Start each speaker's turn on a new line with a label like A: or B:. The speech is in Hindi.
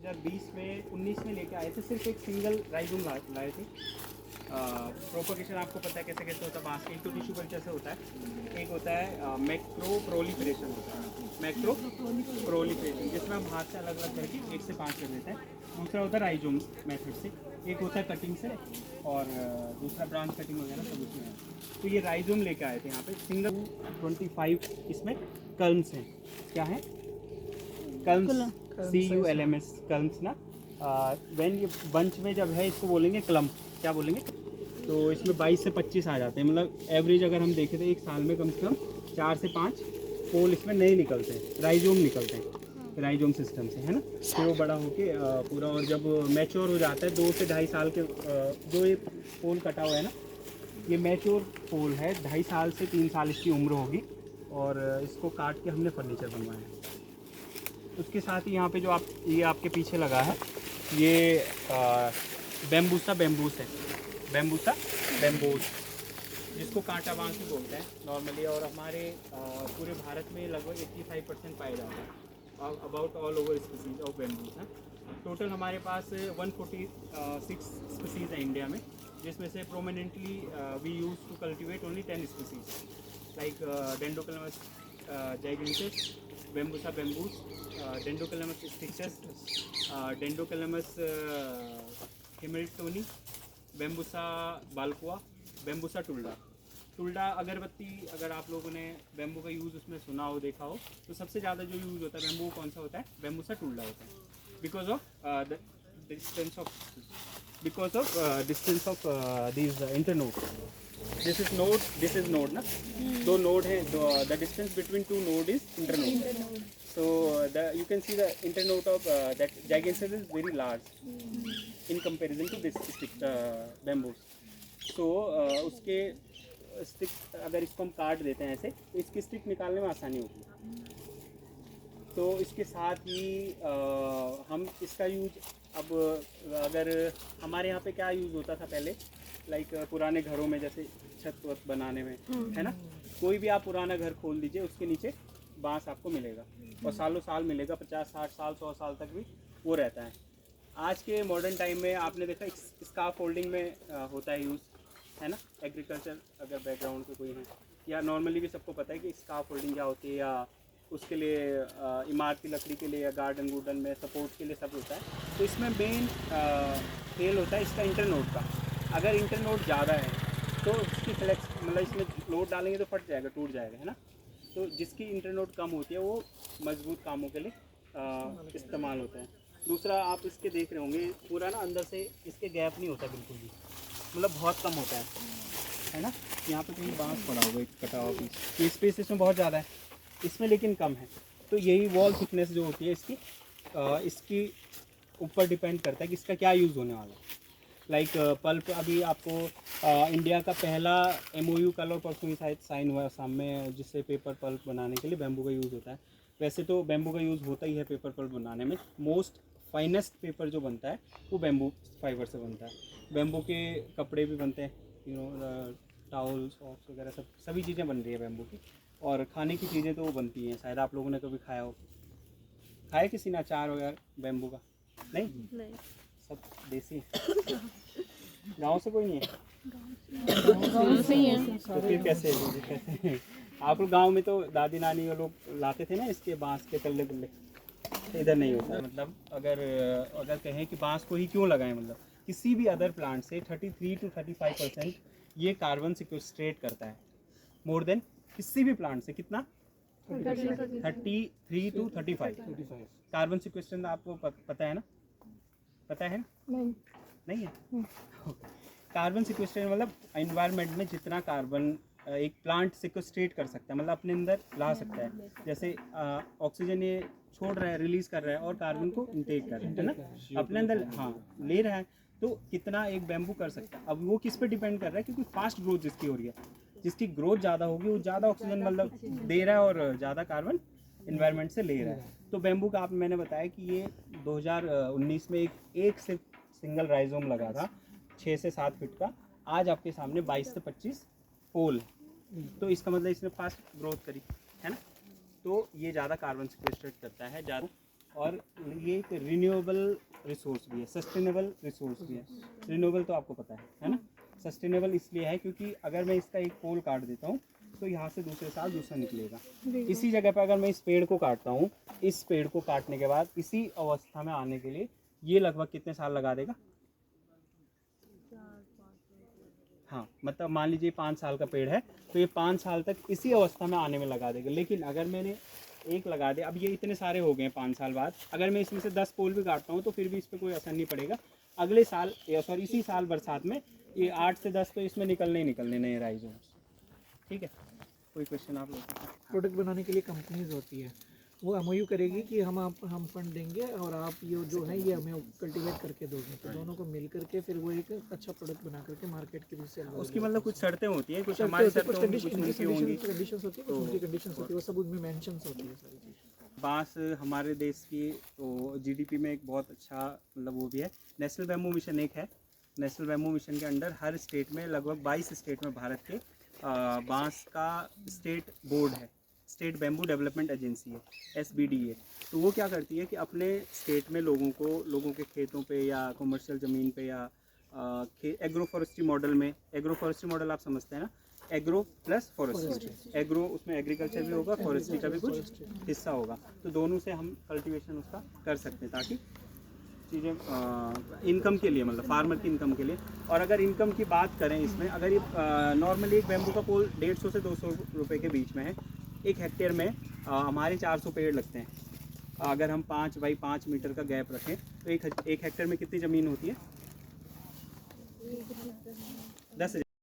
A: 2020 में 19 में लेके आए थे, सिर्फ एक सिंगल राइजोम लाए थे। प्रोपगेशन आपको पता है कैसे कैसे होता है बांस के, एक तो टिश्यू कल्चर से होता है, एक होता है मैक्रो प्रोलिफरेशन होता है, मैक्रो प्रोलिफरेशन जिसमें हम हाथ से अलग अलग करके 1 से 5 कर देते हैं। दूसरा होता है राइजोम मेथड से, एक होता है कटिंग से, और दूसरा ब्रांच कटिंग वगैरह सब उसमें है। तो ये राइजोम लेके आए थे यहाँ पे सिंगल 25 इसमें कल्म्स हैं। क्या है? कल्म्स, CULMS, कल्म्स ना। व्हेन ये बंच में जब है इसको बोलेंगे क्लम्प, क्या बोलेंगे? तो इसमें 22 से 25 आ जाते हैं, मतलब एवरेज अगर हम देखें तो एक साल में कम से कम 4 से 5 पोल इसमें नहीं निकलते हैं, राइजोम निकलते हैं, राइजोम सिस्टम से, है ना। फिर वो बड़ा होके पूरा, और जब मैच्योर हो जाता है 2 से 2.5 साल के, जो ये पोल कटा हुआ है ना, ये मैच्योर पोल है, 2.5 साल से 3 साल इसकी उम्र होगी, और इसको काट के हमने फर्नीचर बनवाया है। उसके साथ ही यहाँ पे जो ये आपके पीछे लगा है, ये बैम्बूसा बैम्बूस है, बैम्बूसा बैम्बूस, जिसको कांटा बांस भी बोलते हैं नॉर्मली, और हमारे पूरे भारत में लगभग 85% पाया जाता है, about all over species of bamboos हैं। टोटल हमारे पास 146 स्पीसीज है इंडिया में, जिसमें से prominently we use to cultivate only 10 species like डेंडोकलमस जाइगेंसिस, बैम्बूसा बैम्बूस, डेंडोकलमस स्टिक्सस, डेंडोकलमस हिमिल्टोनी, बैम्बूसा बाल्कुआ, बैम्बूसा टुल्डा। टुल्डा अगरबत्ती, अगर आप लोगों ने बैम्बू का यूज़ उसमें सुना हो, देखा हो, तो सबसे ज़्यादा जो यूज़ होता है बैम्बू कौन सा होता है? बैम्बूसा टुल्डा होता है, because of the distance of these internode. This is node ना, दो नोड है, the distance between two node is internode. So you can see the internode of that gigantic is very large in comparison to this stick bamboos. So उसके स्टिक, अगर इसको हम काट देते हैं ऐसे, तो इसकी स्टिक निकालने में आसानी होती है। तो इसके साथ ही हम इसका यूज, अब अगर हमारे यहाँ पे क्या यूज़ होता था पहले, लाइक पुराने घरों में जैसे छत वत बनाने में, है ना, कोई भी आप पुराना घर खोल दीजिए, उसके नीचे बांस आपको मिलेगा, और सालों साल मिलेगा, 50-60 साल 100 साल तक भी वो रहता है। आज के मॉडर्न टाइम में आपने देखा स्कार्फ फोल्डिंग में होता है यूज़, है ना। एग्रीकल्चर अगर बैकग्राउंड के कोई है, या नॉर्मली भी सबको पता है कि स्कार्फ फोल्डिंग क्या होती है, या उसके लिए इमारत की लकड़ी के लिए या गार्डन वुडन में सपोर्ट के लिए सब होता है। तो इसमें मेन फेल होता है इसका इंटरनोड का। अगर इंटरनोड ज़्यादा है तो इसकी फ्लेक्स, मतलब इसमें लोड डालेंगे तो फट जाएगा, टूट जाएगा, है ना। तो जिसकी इंटरनोड कम होती है वो मजबूत कामों के लिए इस्तेमाल होता है। दूसरा, आप इसके देख रहे होंगे पूरा ना, अंदर से इसके गैप नहीं होता बिल्कुल भी, मतलब बहुत कम होता है ना। यहाँ पे कहीं बांस पड़ा होगा एक कटा हुआ पीस, ये स्पेस इसमें बहुत ज़्यादा है, इसमें लेकिन कम है। तो यही वॉल थिकनेस जो होती है इसकी, इसकी ऊपर डिपेंड करता है कि इसका क्या यूज़ होने वाला है। लाइक पल्प, अभी आपको इंडिया का पहला MOU कल और परसों ही शायद साइन हुआ शाम में, जिससे पेपर पल्प बनाने के लिए बैम्बू का यूज़ होता है। वैसे तो बैम्बू का यूज़ होता ही है पेपर पल्प बनाने में, मोस्ट फाइनेस्ट पेपर जो बनता है वो बैम्बू फाइबर से बनता है। बैम्बू के कपड़े भी बनते हैं, टावल, सॉक्स वगैरह, सभी चीज़ें बन रही है बैम्बू की। और खाने की चीज़ें तो वो बनती हैं, शायद आप लोगों ने कभी खाया हो, खाया किसी ने अचार वगैरह बैम्बू का? नहीं, सब देसी गांव से कोई नहीं है? गांव से ही है। तो फिर कैसे आप लोग गांव में तो दादी नानी वो लोग लाते थे ना इसके बांस के तल्ले बल्ले, तो इधर नहीं होता। मतलब अगर कहें कि बांस को ही क्यों लगाएं, मतलब किसी भी अदर प्लांट से 33 to 35% ये कार्बन सिक्वेस्ट्रेट करता है, मोर देन किसी भी प्लांट से। कितना? 33 to 35 कार्बन सिक्वेस्ट्रेट। आपको पता है ना? पता है ना? नहीं है। कार्बन सिक्वेस्ट्रेशन मतलब एनवायरनमेंट में जितना कार्बन एक प्लांट सिक्वेस्ट्रेट कर सकता है, मतलब अपने अंदर ला सकता है। जैसे ऑक्सीजन ये छोड़ रहा है, रिलीज कर रहा है, और कार्बन को इनटेक कर रहा है ना, अपने अंदर, हाँ, ले रहा है। तो कितना एक बैम्बू कर सकता है। अब वो किस पे डिपेंड कर रहा है, क्योंकि फास्ट ग्रोथ जिसकी हो रही है, जिसकी ग्रोथ ज़्यादा होगी वो ज़्यादा ऑक्सीजन मतलब दे रहा है और ज़्यादा कार्बन इन्वायरमेंट से ले रहा है। तो बैम्बू का मैंने बताया कि ये 2019 में एक से सिंगल राइजोम लगा था 6 से 7 फीट का। आज आपके सामने 22 से 25 पोल, तो इसका मतलब इसने फास्ट ग्रोथ करी है ना। तो ये ज़्यादा कार्बन सिक्वेस्ट्रेट करता है ज़्यादा, और ये एक रिन्यूएबल रिसोर्स भी है, सस्टेनेबल रिसोर्स भी है। रिन्यूएबल तो आपको पता है ना। सस्टेनेबल इसलिए है क्योंकि अगर मैं इसका एक पोल काट देता हूँ तो यहाँ से दूसरे साल दूसरा निकलेगा। इसी जगह पर अगर मैं इस पेड़ को काटता हूँ, इस पेड़ को काटने के बाद इसी अवस्था में आने के लिए ये लगभग कितने साल लगा देगा? हाँ, मतलब मान लीजिए 5 साल का पेड़ है तो ये 5 साल तक इसी अवस्था में आने में लगा देगा। लेकिन अगर मैंने एक लगा दिया, अब ये इतने सारे हो गए हैं 5 साल बाद, अगर मैं इसमें से 10 पोल भी काटता हूँ तो फिर भी इस पर कोई असर नहीं पड़ेगा। अगले साल या सॉरी इसी साल बरसात में ये 8 से 10 तो इसमें निकलने ही निकलने नए राइजोम्स। ठीक है, कोई क्वेश्चन आप लोग?
B: प्रोडक्ट बनाने के लिए कंपनीज होती है, वो एमओयू करेगी कि हम फंड देंगे और आप ये जो है ये हमें कल्टीवेट करके दोगे, तो दोनों को मिल करके फिर वो एक अच्छा प्रोडक्ट बना करके मार्केट के भी सेल।
A: उसकी मतलब कुछ शर्तें होती हैं, कुछ हमारे शर्तें होंगी, कुछ उनकी होंगी,
B: कंडीशंस होती है, कुछ उनकी कंडीशंस होती है, वो सब उनमें मेंशंस होती है सारी चीज़।
A: बांस हमारे देश की तो जीडीपी में एक बहुत अच्छा मतलब वो भी है। नेशनल बैम्बू मिशन एक है, नेशनल बैम्बू मिशन के अंडर हर स्टेट में लगभग 22 स्टेट में भारत के बांस का स्टेट बोर्ड है, स्टेट बैम्बू डेवलपमेंट एजेंसी है, SBDA। तो वो क्या करती है कि अपने स्टेट में लोगों के खेतों पे या कमर्शियल ज़मीन पे या एग्रो फॉरेस्ट्री मॉडल में, एग्रो फॉरेस्ट्री मॉडल आप समझते हैं ना, एग्रो प्लस फॉरेस्ट्री, एग्रो उसमें एग्रीकल्चर भी होगा, फॉरेस्ट्री का भी कुछ हिस्सा होगा, तो दोनों से हम कल्टीवेशन उसका कर सकते हैं ताकि चीज़ें इनकम के लिए, मतलब फार्मर की इनकम के लिए। और अगर इनकम की बात करें इसमें, अगर ये नॉर्मली एक बैम्बू का पोल 150 से 200 रुपये के बीच में है, एक हेक्टेयर में हमारे 400 पेड़ लगते हैं। अगर हम 5 बाई 5 मीटर का गैप रखें तो एक हेक्टेयर में कितनी ज़मीन होती है? 10,000।